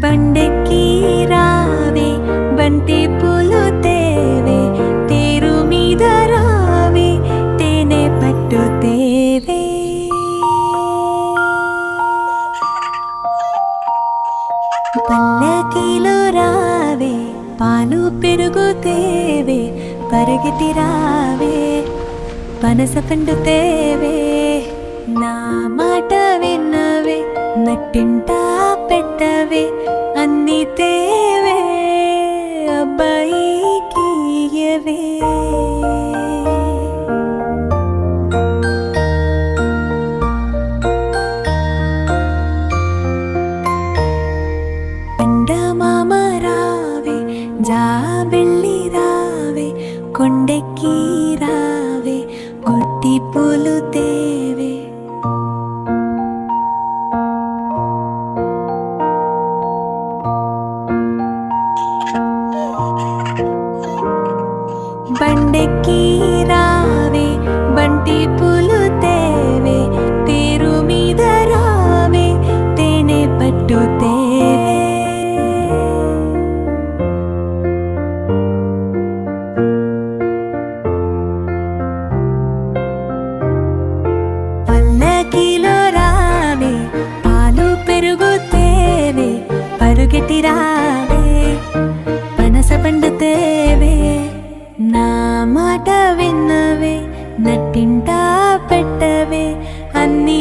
బండెక్కి రావే బంతి పూలు తేవే తేరు మీద రావే తేనె పట్టు తేవే పల్లకిలో రావే పాలు పెరుగు తేవే పరిగెత్తి రావే పనస పండు తేవే నా మాట విన్నవే నట్టింటా పెట్టవే అన్ని తేవే అబ్బాయికి ఇయ్యవే పండమామ రావే జాబిల్లి రావే కొండెక్కి రావే కొట్టి పూలు తేవే బండెక్కి రావే బంతి పూలు తేవే తేరు మీద రావే తేనె పట్టు తేవే పల్లకిలో రావే పాలు పెరుగు తేవే పరుగెట్టి రావే పనస పండు తేవే నా మాట విన్నవే నట్టింటా పెట్టవే అన్ని